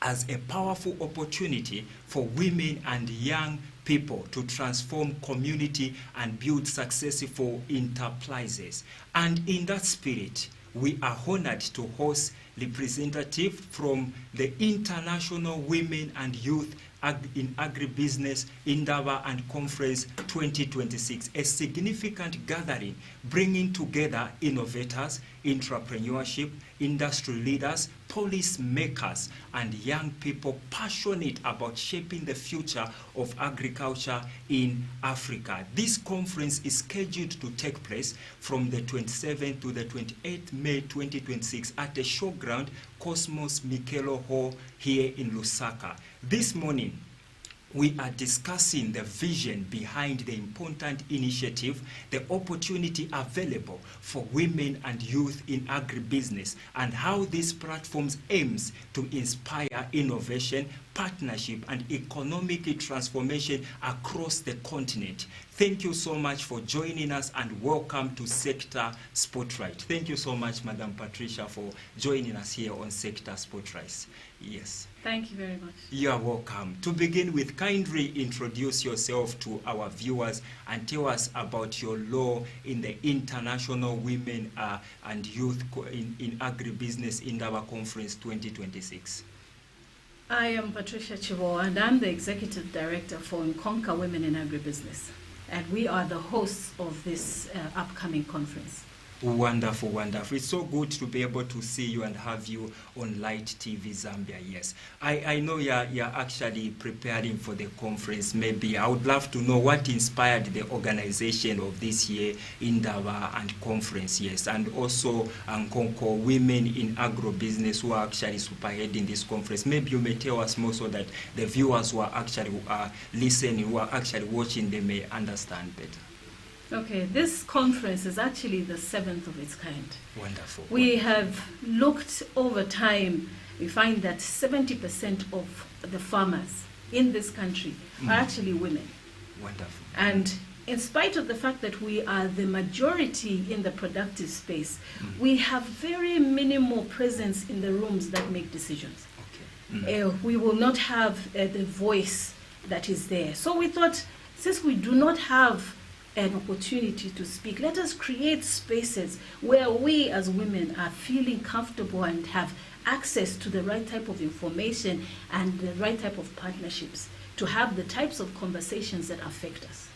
as a powerful opportunity for women and young people to transform community and build successful enterprises. And in that spirit, we are honored to host representatives from the International Women and Youth in Agribusiness Indaba and Conference 2026, a significant gathering bringing together innovators, entrepreneurship, industry leaders, policy makers, and young people passionate about shaping the future of agriculture in Africa. This conference is scheduled to take place from the 27th to the 28th May 2026 at the showground Cosmos Mikelo Hall here in Lusaka. This morning, we are discussing the vision behind the important initiative, the opportunity available for women and youth in agribusiness, and how this platform aims to inspire innovation, partnership, and economic transformation across the continent. Thank you so much for joining us, and welcome to Sector Spotlight. Thank you so much, Madam Patricia, for joining us here on Sector Spotlight. Yes. Thank you very much. You are welcome. To begin with, kindly introduce yourself to our viewers and tell us about your role in the International Women and Youth in Agribusiness Indaba Conference 2026. I am Patricia Chivo, and I'm the Executive Director for Nkonka Women in Agribusiness. And we are the hosts of this upcoming conference. Wonderful, wonderful. It's so good to be able to see you and have you on Light TV Zambia. Yes, I know you're actually preparing for the conference. Maybe I would love to know what inspired the organization of this year Indaba and conference. Yes, and also Nkonko Women in Agribusiness who are actually spearheading this conference. Maybe you may tell us more so that the viewers who are actually listening, who are actually watching, they may understand better. Okay, this conference is actually the 7th of its kind. Wonderful. We have looked over time. We find that 70% of the farmers in this country are actually women. Wonderful. And in spite of the fact that we are the majority in the productive space, we have very minimal presence in the rooms that make decisions. Okay. We will not have the voice that is there. So we thought, since we do not have an opportunity to speak, let us create spaces where we as women are feeling comfortable and have access to the right type of information and the right type of partnerships to have the types of conversations that affect us.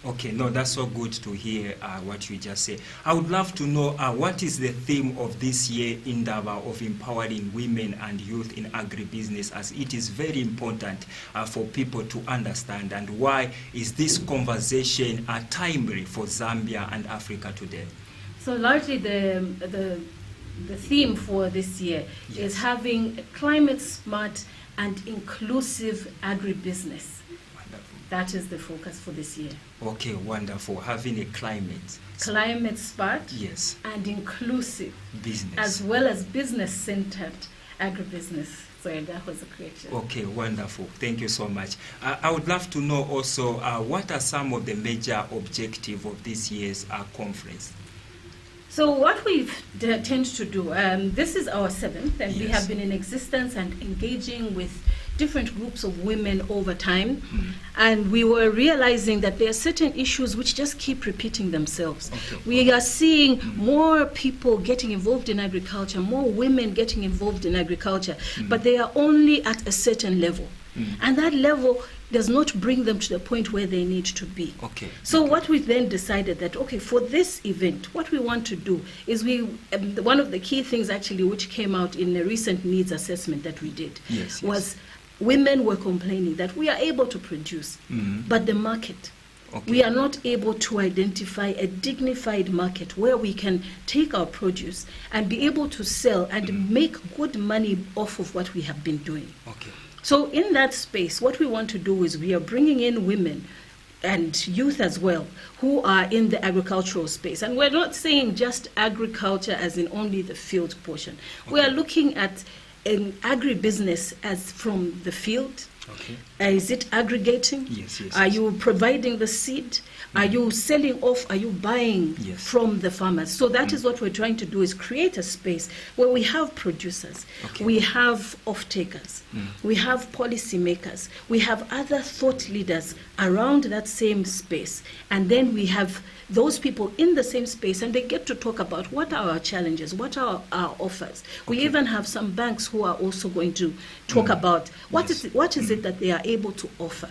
Okay, no, that's so good to hear what you just said. I would love to know what is the theme of this year Indaba of empowering women and youth in agribusiness, as it is very important for people to understand, and why is this conversation timely for Zambia and Africa today? So largely the theme for this year is having a climate smart and inclusive agribusiness. That is the focus for this year. Okay, wonderful. Having a climate smart, yes, and inclusive business, as well as business-centered agribusiness. So that was a creation. Okay, wonderful. Thank you so much. I would love to know also what are some of the major objectives of this year's conference? So what we tend to do, this is our 7th, and we have been in existence and engaging with different groups of women over time, and we were realizing that there are certain issues which just keep repeating themselves. We are seeing more people getting involved in agriculture, more women getting involved in agriculture, but they are only at a certain level, and that level does not bring them to the point where they need to be. So what we then decided that, for this event, what we want to do is one of the key things actually which came out in a recent needs assessment that we did was women were complaining that we are able to produce, but the market, we are not able to identify a dignified market where we can take our produce and be able to sell and make good money off of what we have been doing. So in that space, what we want to do is we are bringing in women and youth as well who are in the agricultural space. And we're not saying just agriculture as in only the field portion. We are looking at an agribusiness as from the field Okay. Is it aggregating? Yes, yes. Are you providing the seed? Are you selling off? Are you buying from the farmers? So that is what we're trying to do, is create a space where we have producers, we have off-takers, we have policymakers, we have other thought leaders around that same space, and then we have those people in the same space, and they get to talk about what are our challenges, what are our offers. We even have some banks who are also going to talk about what is it that they are able to offer.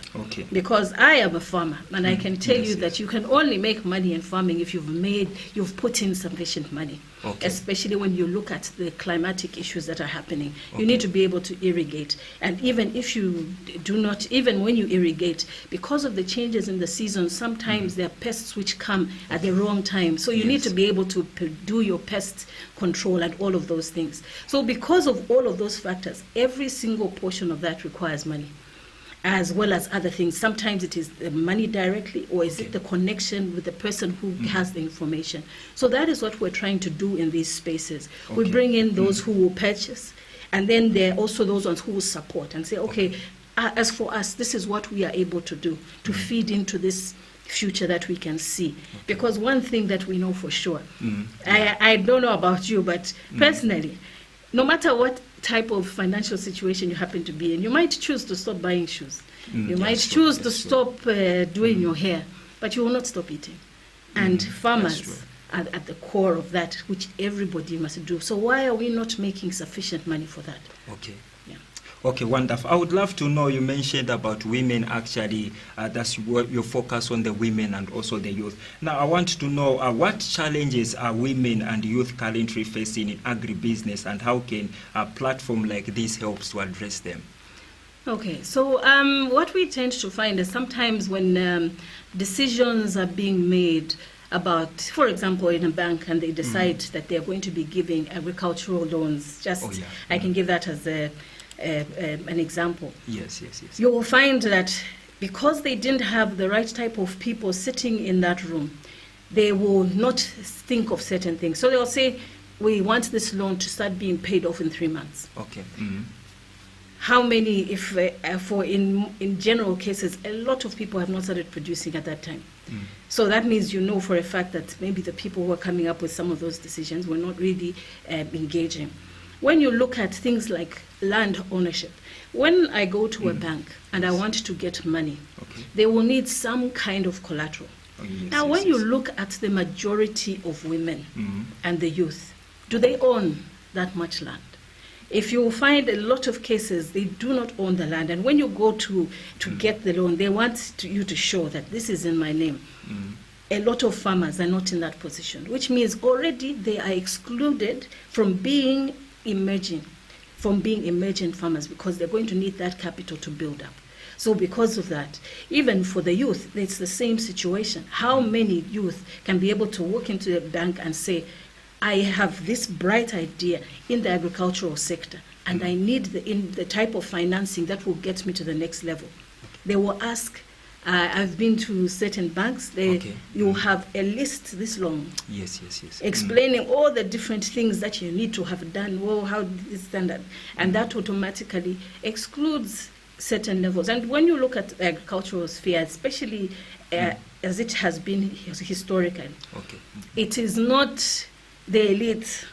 Because I am a farmer, and I can tell you that you can only make money in farming if you've put in sufficient money. Especially when you look at the climatic issues that are happening. You need to be able to irrigate. And even if you do not, even when you irrigate, because of the changes in the season, sometimes there are pests which come at the wrong time. So you need to be able to do your pest control and all of those things. So because of all of those factors, every single portion of that requires money, as well as other things. Sometimes it is the money directly, or is it the connection with the person who has the information. So that is what we're trying to do in these spaces. We bring in those who will purchase, and then there are also those ones who will support and say, okay, as for us, this is what we are able to do to feed into this future that we can see. Because one thing that we know for sure, I don't know about you, but personally, no matter what type of financial situation you happen to be in, you might choose to stop buying shoes. You might choose to stop doing your hair, but you will not stop eating. And farmers are at the core of that, which everybody must do. So why are we not making sufficient money for that? Okay, wonderful. I would love to know, you mentioned about women actually, that's your focus on the women and also the youth. Now, I want to know what challenges are women and youth currently facing in agribusiness, and how can a platform like this help to address them? Okay, so what we tend to find is sometimes when decisions are being made about, for example, in a bank, and they decide that they're going to be giving agricultural loans, I can give that as an example. Yes. You will find that because they didn't have the right type of people sitting in that room, they will not think of certain things. So they'll say, we want this loan to start being paid off in 3 months. How many, if in general cases, a lot of people have not started producing at that time. So that means you know for a fact that maybe the people who are coming up with some of those decisions were not really engaging. When you look at things like land ownership, when I go to a bank and I want to get money, they will need some kind of collateral. Now, when you look at the majority of women and the youth, do they own that much land? If you find a lot of cases, they do not own the land. And when you go to get the loan, they want you to show that this is in my name. A lot of farmers are not in that position, which means already they are excluded from being emerging farmers, because they're going to need that capital to build up. So because of that, even for the youth, it's the same situation. How many youth can be able to walk into a bank and say, I have this bright idea in the agricultural sector, and I need the type of financing that will get me to the next level? They will ask, I've been to certain banks, you have a list this long, explaining all the different things that you need to have done, how this standard, and that automatically excludes certain levels. And when you look at the agricultural sphere, especially as it has been historically, it is not the elite.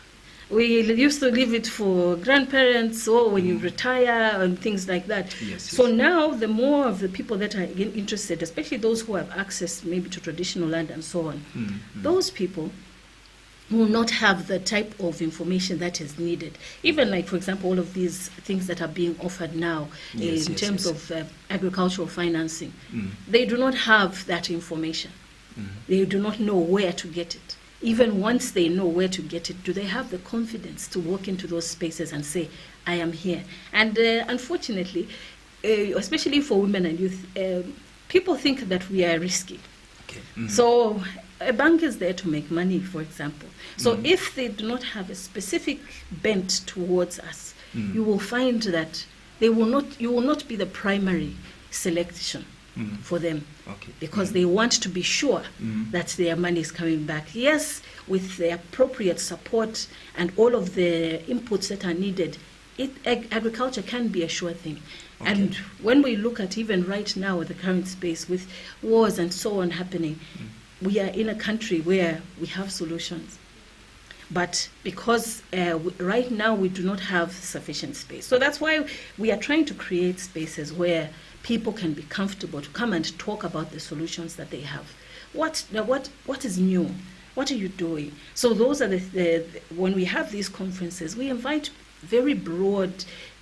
We used to leave it for grandparents or when you retire and things like that. So now the more of the people that are interested, especially those who have access maybe to traditional land and so on, those people will not have the type of information that is needed. Even like, for example, all of these things that are being offered now in terms of agricultural financing, they do not have that information. They do not know where to get it. Even once they know where to get it, do they have the confidence to walk into those spaces and say, I am here? And unfortunately, especially for women and youth, people think that we are risky. So a bank is there to make money, for example. So if they do not have a specific bent towards us, you will find that you will not be the primary selection for them, because they want to be sure that their money is coming back. Yes, with the appropriate support and all of the inputs that are needed, agriculture can be a sure thing. Okay. And when we look at even right now the current space with wars and so on happening, we are in a country where we have solutions. But because right now we do not have sufficient space. So that's why we are trying to create spaces where people can be comfortable to come and talk about the solutions that they have. What is new? What are you doing? So those are when we have these conferences, we invite very broad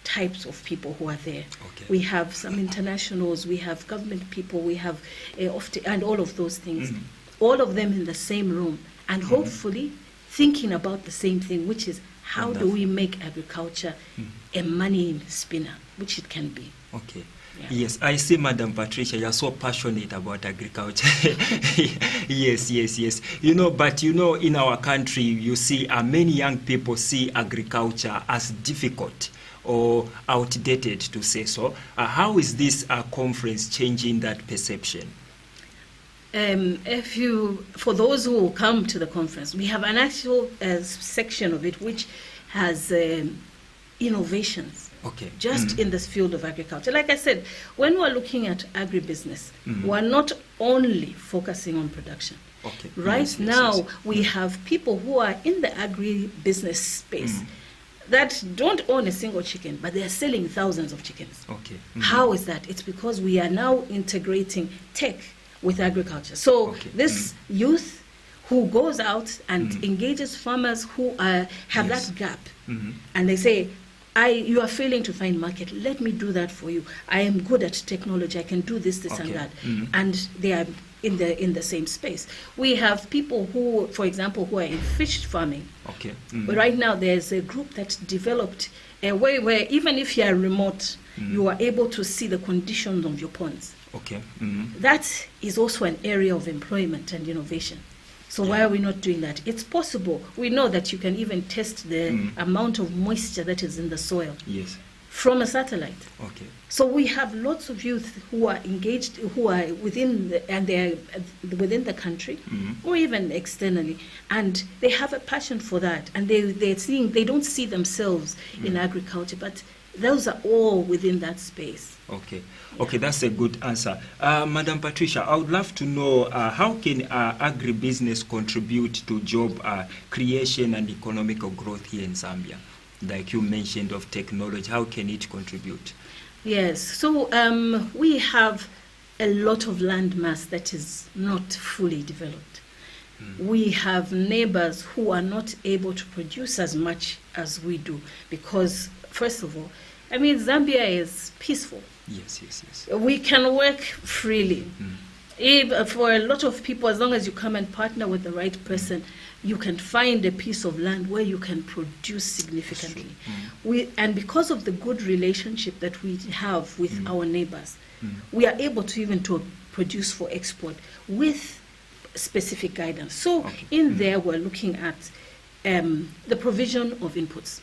types of people who are there. Okay. We have some internationals, we have government people, we have and all of those things. All of them in the same room, and hopefully thinking about the same thing, which is how do we make agriculture a money spinner, which it can be. Okay. Yeah. Yes, I see, Madam Patricia, you're so passionate about agriculture. Yes. But in our country, you see, many young people see agriculture as difficult or outdated, to say so. How is this conference changing that perception? For those who will come to the conference, we have an actual section of it which has innovations. Okay. Just in this field of agriculture. Like I said, when we're looking at agribusiness, we're not only focusing on production. Okay. Right now, we have people who are in the agribusiness space that don't own a single chicken, but they're selling thousands of chickens. Okay. How is that? It's because we are now integrating tech with agriculture. So this youth who goes out and engages farmers who have that gap, and they say, you are failing to find market. Let me do that for you. I am good at technology. I can do this, and that. And they are in the same space. We have people who, for example, who are in fish farming. Okay. Right now, there's a group that developed a way where even if you are remote, you are able to see the conditions of your ponds. Okay. That is also an area of employment and innovation. So why are we not doing that? It's possible. We know that you can even test the amount of moisture that is in the soil from a satellite. Okay. So we have lots of youth who are engaged, who are within the country or even externally, and they have a passion for that, and they don't see themselves in agriculture, but those are all within that space. Okay. Okay, that's a good answer. Madam Patricia, I would love to know how can agribusiness contribute to job creation and economic growth here in Zambia? Like you mentioned of technology, how can it contribute? Yes, so we have a lot of land mass that is not fully developed. We have neighbors who are not able to produce as much as we do because, first of all, Zambia is peaceful. Yes. We can work freely. For a lot of people, as long as you come and partner with the right person, you can find a piece of land where you can produce significantly. And because of the good relationship that we have with our neighbors, we are able to even to produce for export with specific guidance. So in there, we're looking at the provision of inputs.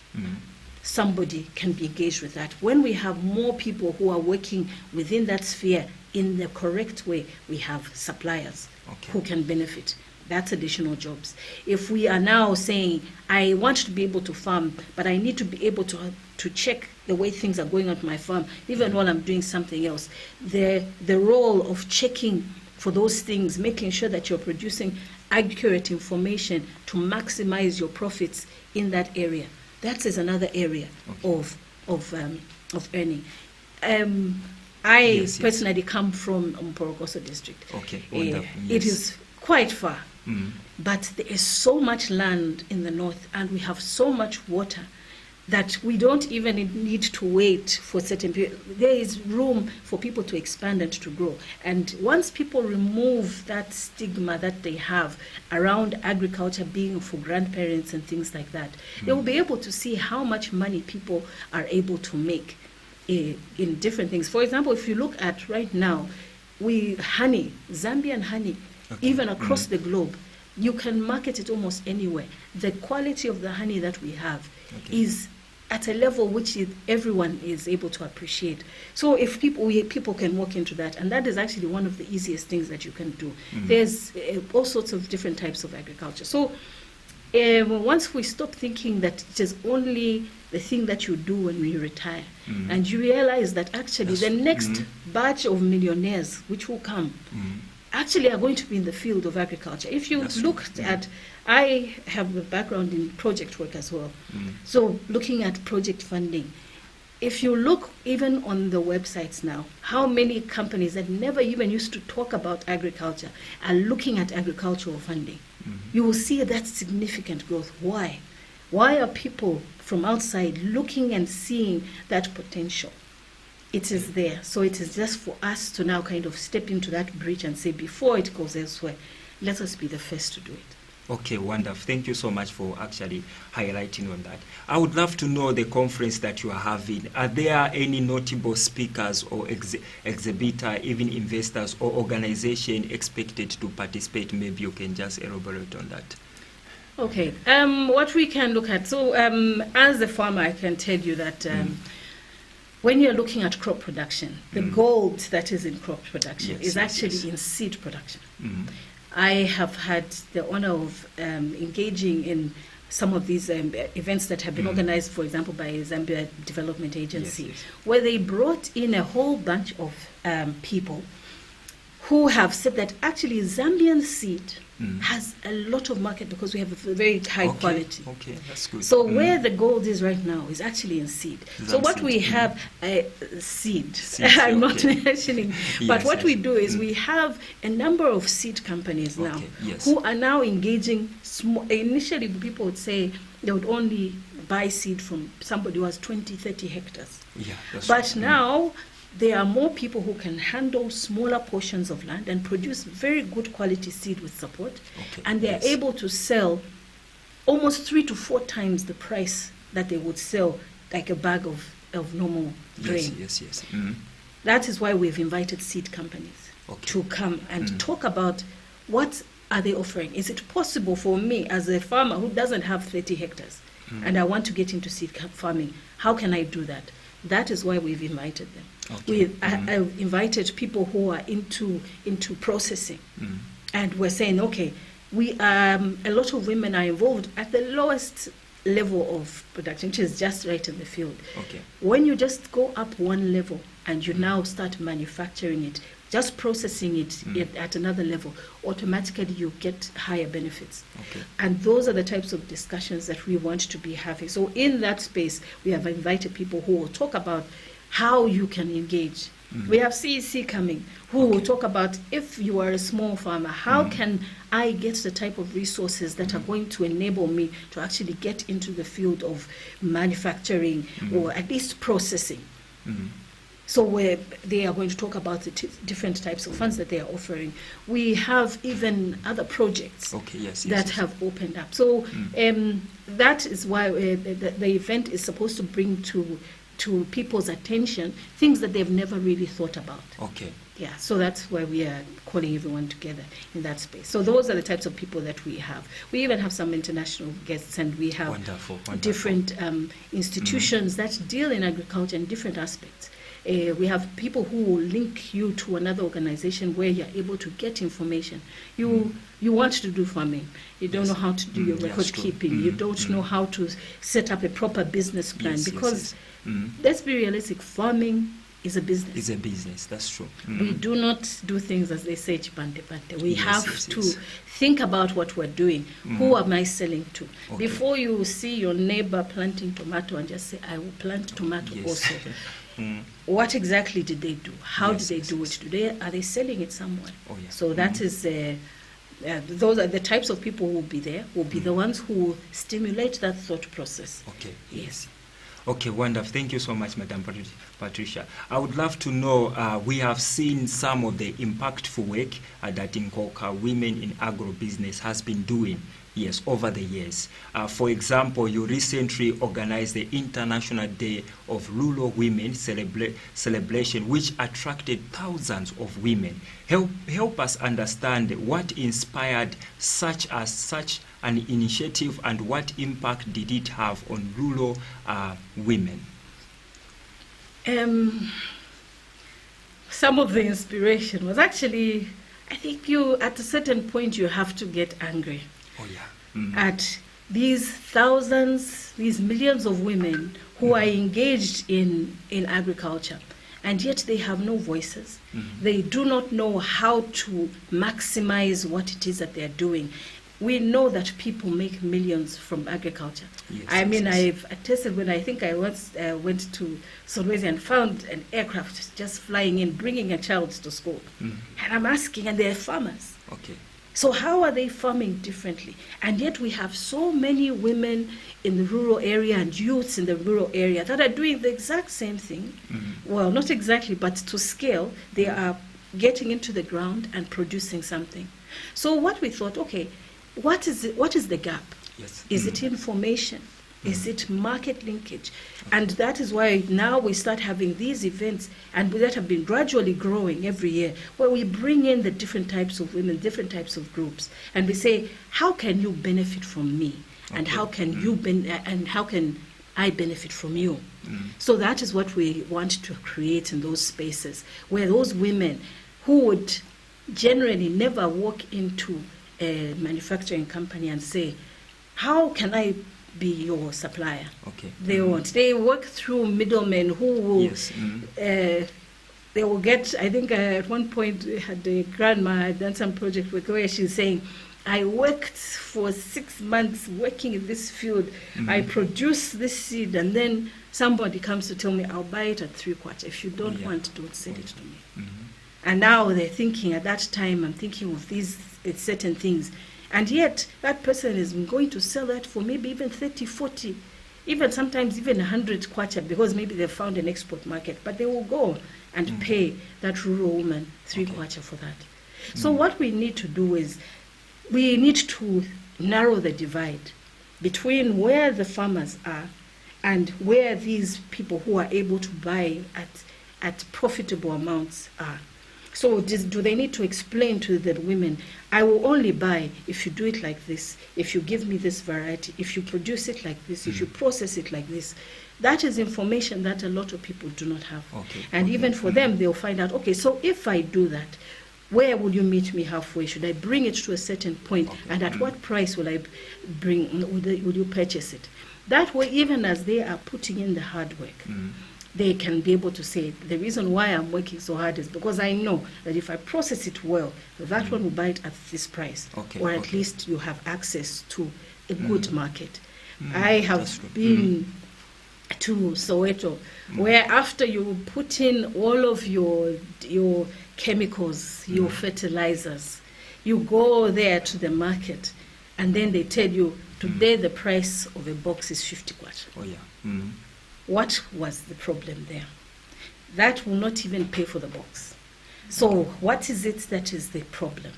Somebody can be engaged with that. When we have more people who are working within that sphere in the correct way, we have suppliers who can benefit. That's additional jobs. If we are now saying, I want to be able to farm, but I need to be able to check the way things are going on my farm, even while I'm doing something else, the role of checking for those things, making sure that you're producing accurate information to maximize your profits in that area. That is another area of earning. I personally come from Mporokoso district. Okay, It is quite far, but there is so much land in the north, and we have so much water that we don't even need to wait for certain period. There is room for people to expand and to grow. And once people remove that stigma that they have around agriculture being for grandparents and things like that, they will be able to see how much money people are able to make in different things. For example, if you look at right now, honey, Zambian honey, even across the globe, you can market it almost anywhere. The quality of the honey that we have is at a level which everyone is able to appreciate. So if people can walk into that, and that is actually one of the easiest things that you can do. There's all sorts of different types of agriculture. So once we stop thinking that it is only the thing that you do when you retire, and you realize that actually the next batch of millionaires which will come actually are going to be in the field of agriculture. If you looked at, I have a background in project work as well, so looking at project funding, if you look even on the websites now, how many companies that never even used to talk about agriculture are looking at agricultural funding. You will see that significant growth. Why? Why are people from outside looking and seeing that potential? It is there. So it is just for us to now kind of step into that breach and say, before it goes elsewhere, let us be the first to do it. Okay, wonderful. Thank you so much for actually highlighting on that. I would love to know the conference that you are having. Are there any notable speakers or exhibitor, even investors or organization expected to participate? Maybe you can just elaborate on that. Okay, what we can look at. So as a farmer, I can tell you that when you're looking at crop production, the gold that is in crop production is actually in seed production. I have had the honor of engaging in some of these events that have been organized, for example, by Zambia Development Agency, where they brought in a whole bunch of people who have said that actually Zambian seed has a lot of market because we have a very high quality. Okay, that's good. So where the gold is right now is actually in seed. So what we have, seed, I'm not mentioning, but what we do is we have a number of seed companies now who are now engaging. Initially, people would say they would only buy seed from somebody who has 20, 30 hectares. Yeah, that's but now, there are more people who can handle smaller portions of land and produce very good quality seed with support, and they are able to sell almost 3 to 4 times the price that they would sell like a bag of normal grain. That is why we've invited seed companies to come and talk about what are they offering. Is it possible for me as a farmer who doesn't have 30 hectares and I want to get into seed farming? How can I do that? That is why we've invited them. I've invited people who are into processing, and we're saying, okay, we a lot of women are involved at the lowest level of production, which is just right in the field. When you just go up one level and you now start manufacturing it, just processing it at another level, automatically you get higher benefits. And those are the types of discussions that we want to be having. So in that space, we have invited people who will talk about how you can engage. We have CEC coming, who will talk about, if you are a small farmer, how can I get the type of resources that are going to enable me to actually get into the field of manufacturing or at least processing. So they are going to talk about the different types of funds that they are offering. We have even other projects that have opened up. So that is why the event is supposed to bring to people's attention things that they've never really thought about. Yeah, so that's why we are calling everyone together in that space. So those are the types of people that we have. We even have some international guests, and we have different institutions that deal in agriculture in different aspects. We have people who will link you to another organization where you're able to get information. You want to do farming. You don't know how to do your record keeping. You don't know how to set up a proper business plan because let's be realistic, farming is a business. It's a business, that's true. We do not do things as they say, chibante bante. We have to think about what we're doing. Who am I selling to? Before you see your neighbor planting tomato and just say, I will plant tomato also. What exactly did they do? How did they do it? Are they selling it somewhere? So that is those are the types of people who will be there, will be the ones who will stimulate that thought process. Okay, wonderful. Thank you so much, Madam Patricia. I would love to know, we have seen some of the impactful work that Nkoka Women in Agribusiness has been doing, over the years. For example, you recently organized the International Day of Rural Women celebration, which attracted thousands of women. Help us understand what inspired such an initiative and what impact did it have on rural women? Some of the inspiration was actually, I think at a certain point you have to get angry at these thousands, these millions of women who are engaged in agriculture, and yet they have no voices. They do not know how to maximize what it is that they're doing. We know that people make millions from agriculture. Yes, I mean, yes. I've attested when I once went to Solwezi and found an aircraft just flying in, bringing a child to school. And I'm asking, and they're farmers. Okay. So how are they farming differently? And yet we have so many women in the rural area and youths in the rural area that are doing the exact same thing. Well, not exactly, but to scale, they are getting into the ground and producing something. So what we thought, okay, what is the gap? Yes. Is it information? Is it market linkage? And that is why now we start having these events, and that have been gradually growing every year, where we bring in the different types of women, different types of groups, and we say, how can you benefit from me? And how can you and how can I benefit from you? So that is what we want to create in those spaces, where those women who would generally never walk into a manufacturing company and say, how can I be your supplier? Okay. They won't. They work through middlemen who will, Yes. they will get, I think at one point we had a grandma had done some project with where she's saying, I worked for 6 months working in this field. I produced this seed, and then somebody comes to tell me, I'll buy it at 3/4. If you don't want, don't sell it to me. And now they're thinking, at that time, I'm thinking of these certain things. And yet, that person is going to sell that for maybe even 30, 40, even sometimes even 100 kwacha, because maybe they've found an export market. But they will go and pay that rural woman 3 kwacha for that. So what we need to do is, we need to narrow the divide between where the farmers are and where these people who are able to buy at profitable amounts are. So do they need to explain to the women, I will only buy if you do it like this, if you give me this variety, if you produce it like this, if you process it like this. That is information that a lot of people do not have. And even for them, they'll find out, okay, so if I do that, where will you meet me halfway? Should I bring it to a certain point? And at what price will I bring, will you purchase it? That way, even as they are putting in the hard work, they can be able to say, the reason why I'm working so hard is because I know that if I process it well, that one will buy it at this price. Or at least you have access to a good market. I have been to Soweto, where after you put in all of your chemicals, your fertilizers, you go there to the market, and then they tell you, today the price of a box is 50 kwacha. What was the problem there? That will not even pay for the box. So what is it that is the problem?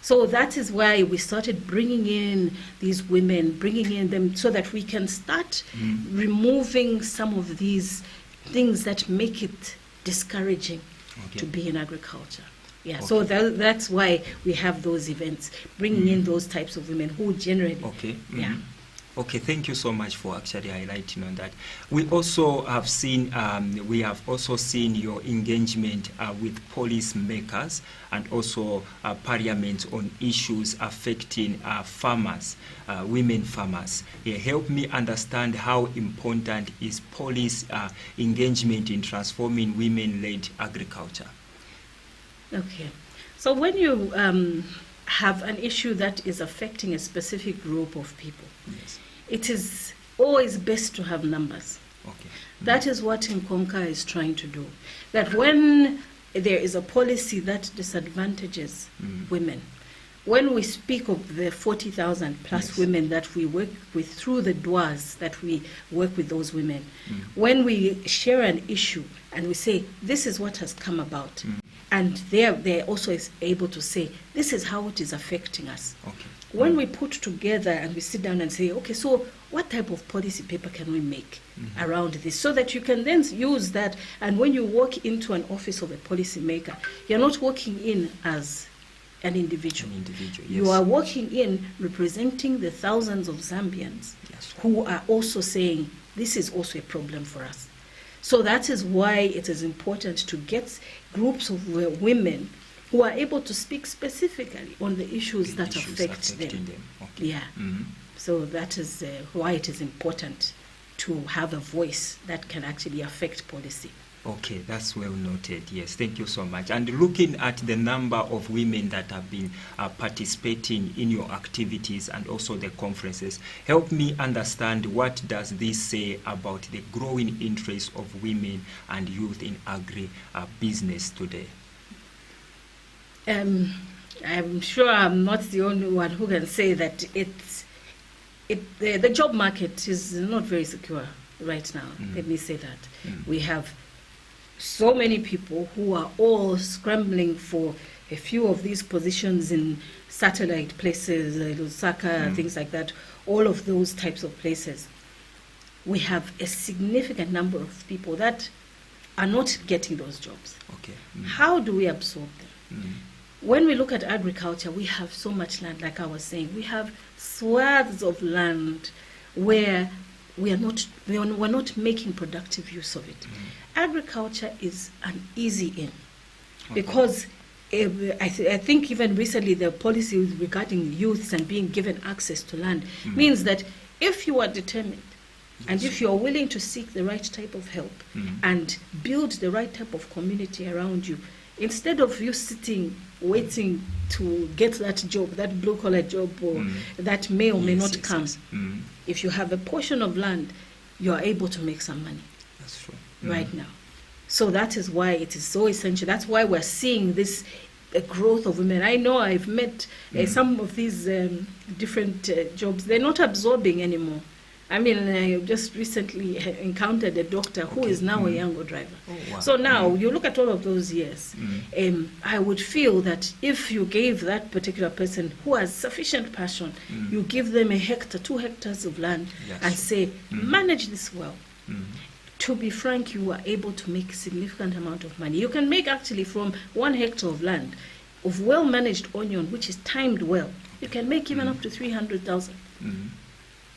So that is why we started bringing in these women, bringing in them so that we can start removing some of these things that make it discouraging to be in agriculture. So that's why we have those events, bringing in those types of women who generally... Okay, thank you so much for actually highlighting on that. We also have seen, your engagement with policy makers and also parliament on issues affecting farmers, women farmers. Help me understand how important is police engagement in transforming women-led agriculture. Okay, so when you have an issue that is affecting a specific group of people, it is always best to have numbers. That is what Nkonka is trying to do. That when there is a policy that disadvantages women, when we speak of the 40,000 plus women that we work with through the DWAs, that we work with those women, when we share an issue and we say, this is what has come about, and they're also able to say, this is how it is affecting us. When we put together and we sit down and say, okay, so what type of policy paper can we make around this, so that you can then use that, and when you walk into an office of a policy maker, you're not walking in as an individual. You are walking in representing the thousands of Zambians who are also saying, this is also a problem for us. So that is why it is important to get groups of women who are able to speak specifically on the issues that affect them. So that is why it is important to have a voice that can actually affect policy. Okay, that's well noted. Yes, thank you so much. And looking at the number of women that have been participating in your activities and also the conferences, help me understand, what does this say about the growing interest of women and youth in agri-business today? I'm sure I'm not the only one who can say that the job market is not very secure right now. Let me say that. We have so many people who are all scrambling for a few of these positions in satellite places, like Lusaka, things like that, all of those types of places. We have a significant number of people that are not getting those jobs. Okay. How do we absorb them? When we look at agriculture, we have so much land, like I was saying. We have swaths of land where we're not making productive use of it. Agriculture is an easy in, because I think even recently the policy regarding youths and being given access to land means that if you are determined and if you are willing to seek the right type of help and build the right type of community around you, instead of you sitting waiting to get that job, that blue-collar job, or that may or may not come, if you have a portion of land, you are able to make some money. That's true. Right now. So that is why it is so essential. That's why we're seeing this growth of women. I know I've met some of these different jobs. They're not absorbing anymore. I mean, I just recently encountered a doctor who is now a younger driver. Oh, wow. So now you look at all of those years. I would feel that if you gave that particular person who has sufficient passion, you give them 1 hectare, 2 hectares of land, and say, manage this well. To be frank, you are able to make a significant amount of money. You can make actually from 1 hectare of land, of well-managed onion, which is timed well, you can make even up to 300,000.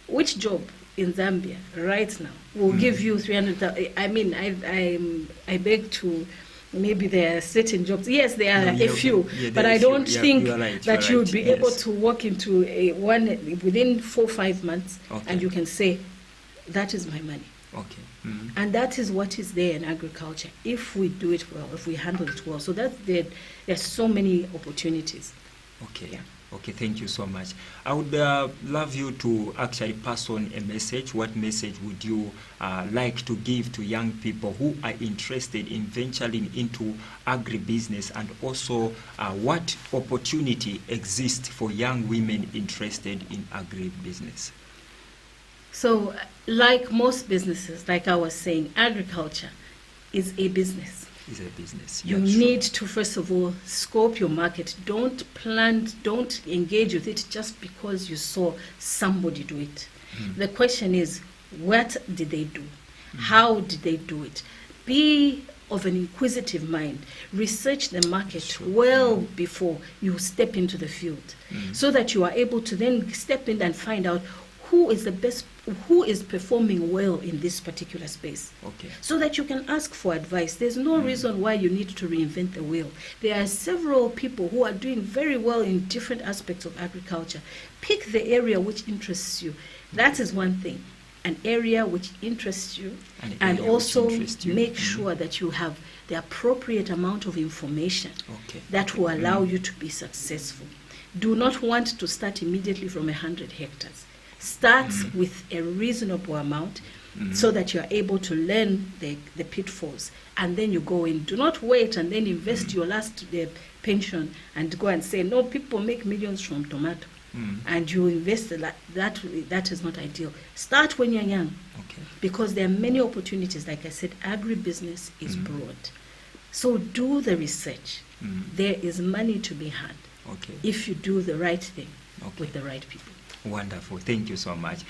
Which job in Zambia right now will give you 300,000? I mean, I beg to, maybe there are certain jobs. Yes, there are a few, but I don't think that you would be able to walk into one within 4 or 5 months, and you can say, that is my money. Okay. And that is what is there in agriculture, if we do it well, if we handle it well. So that there's so many opportunities. Okay. Yeah. Okay, thank you so much. I would love you to actually pass on a message. What message would you like to give to young people who are interested in venturing into agribusiness, and also what opportunity exists for young women interested in agribusiness? So, like most businesses, like I was saying, agriculture is a business. Is a business. You need to, first of all, scope your market. Don't engage with it just because you saw somebody do it. The question is, what did they do? How did they do it? Be of an inquisitive mind. Research the market well before you step into the field, so that you are able to then step in and find out who is the best, who is performing well in this particular space. Okay. So that you can ask for advice. There's no reason why you need to reinvent the wheel. There are several people who are doing very well in different aspects of agriculture. Pick the area which interests you. That is one thing. An area which interests you, and also make sure that you have the appropriate amount of information that will allow you to be successful. Do not want to start immediately from 100 hectares. Start with a reasonable amount, so that you are able to learn the pitfalls, and then you go in. Do not wait and then invest your last pension and go and say, no, people make millions from tomato, and you invest that is not ideal. Start when you're young, because there are many opportunities. Like I said, agribusiness is broad. So do the research. There is money to be had if you do the right thing with the right people. Wonderful. Thank you so much.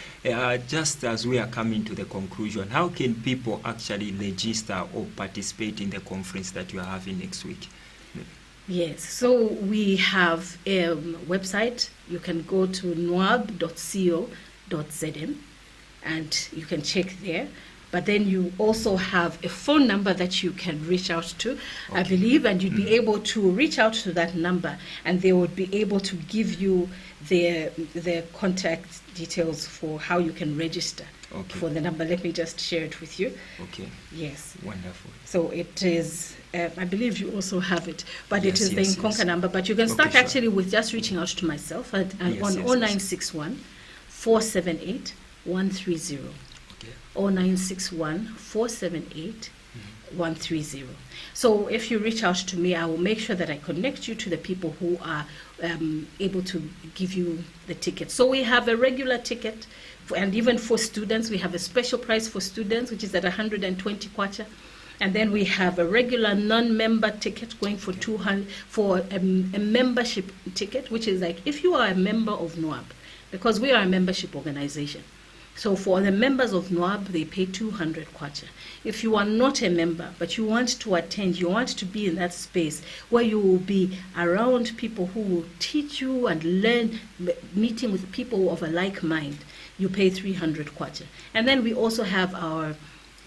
Just as we are coming to the conclusion, how can people actually register or participate in the conference that you are having next week? Yes, so we have a website. You can go to nwab.co.zm and you can check there. but then you also have a phone number that you can reach out to, I believe, and you'd be able to reach out to that number, and they would be able to give you their contact details for how you can register for the number. Let me just share it with you. Okay. Yes. Wonderful. So it is, I believe you also have it, but Yes, it is the Nkonka number. But you can start actually with just reaching out to myself on 0961 478 130. Okay. 0961 478 130. So if you reach out to me, I will make sure that I connect you to the people who are able to give you the ticket. So we have a regular ticket, and even for students, we have a special price for students, which is at 120 kwacha. And then we have a regular non-member ticket going for 200, for a membership ticket, which is like if you are a member of NWAB, because we are a membership organization. So for the members of NWAB, they pay 200 kwacha. If you are not a member, but you want to attend, you want to be in that space where you will be around people who will teach you and learn, meeting with people of a like mind, you pay 300 kwacha. And then we also have our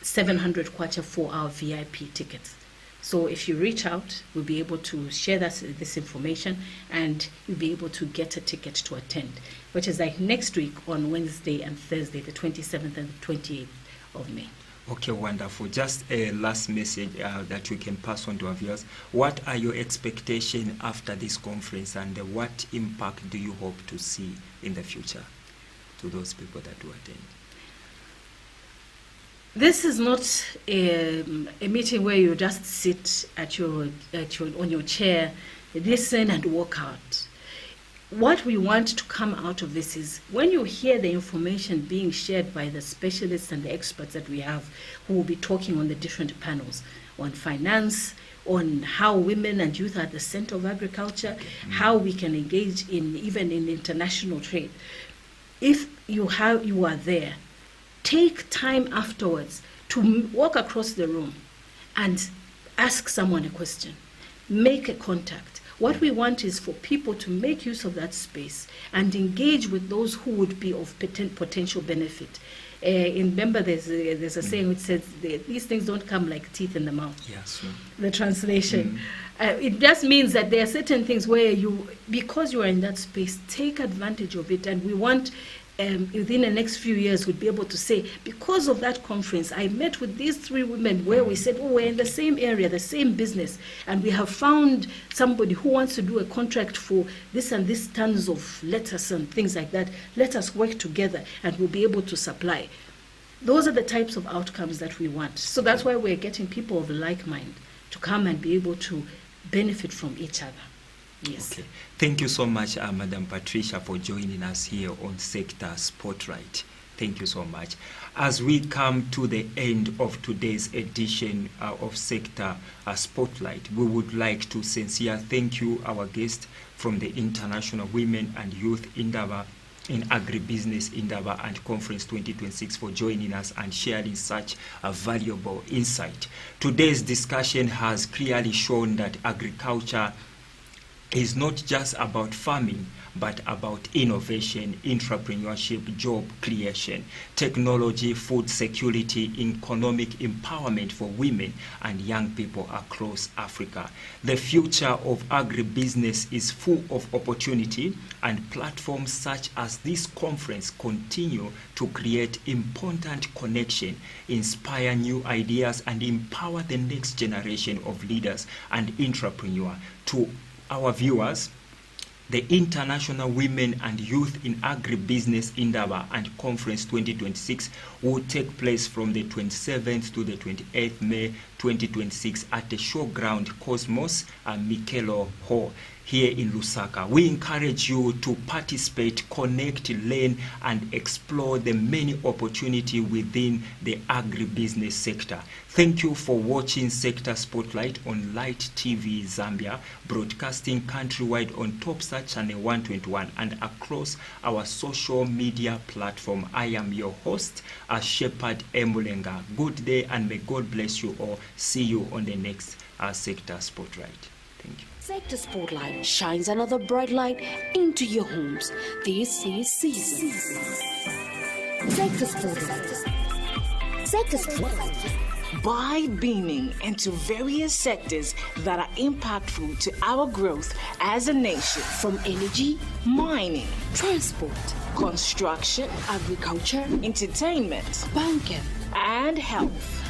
700 kwacha for our VIP tickets. So if you reach out, we'll be able to share this information, and you'll be able to get a ticket to attend, which is like next week on Wednesday and Thursday, the 27th and the 28th of May. Okay, wonderful. Just a last message that we can pass on to our viewers. What are your expectations after this conference, and what impact do you hope to see in the future to those people that will attend? This is not a meeting where you just sit on your chair, listen and walk out. What we want to come out of this is when you hear the information being shared by the specialists and the experts that we have, who will be talking on the different panels on finance, on how women and youth are at the center of agriculture, how we can engage even in international trade. If you are there, take time afterwards to walk across the room and ask someone a question. Make a contact. What we want is for people to make use of that space and engage with those who would be of potential benefit. Remember, there's a saying which says these things don't come like teeth in the mouth. Yes. The translation. It just means that there are certain things where because you are in that space, take advantage of it. And we want within the next few years, we'd be able to say, because of that conference, I met with these 3 women where we said, oh, we're in the same area, the same business, and we have found somebody who wants to do a contract for this and this tons of lettuce and things like that. Let us work together, and we'll be able to supply. Those are the types of outcomes that we want. So that's why we're getting people of like mind to come and be able to benefit from each other. Yes. Okay. Thank you so much, Madam Patricia, for joining us here on Sector Spotlight. Thank you so much. As we come to the end of today's edition of Sector Spotlight, we would like to sincerely thank you, our guest from the International Women and Youth Indaba in Agribusiness Indaba and Conference 2026 for joining us and sharing such a valuable insight. Today's discussion has clearly shown that agriculture is not just about farming, but about innovation, entrepreneurship, job creation, technology, food security, economic empowerment for women and young people across Africa. The future of agribusiness is full of opportunity, and platforms such as this conference continue to create important connection, inspire new ideas, and empower the next generation of leaders and entrepreneurs. To our viewers, the International Women and Youth in Agribusiness Indaba and Conference 2026 will take place from the 27th to the 28th May 2026 at the Showground Cosmos and Mikelo Hall here in Lusaka. We encourage you to participate, connect, learn, and explore the many opportunities within the agribusiness sector. Thank you for watching Sector Spotlight on Light TV Zambia, broadcasting countrywide on Topsat Channel 121 and across our social media platform. I am your host, Shepherd Emulenga. Good day, and may God bless you all. See you on the next Sector Spotlight. Thank you. Sector Spotlight shines another bright light into your homes. This is season. Sector Spotlight. Take a step. By beaming into various sectors that are impactful to our growth as a nation, From energy, mining, transport, construction, agriculture, entertainment, banking, and health.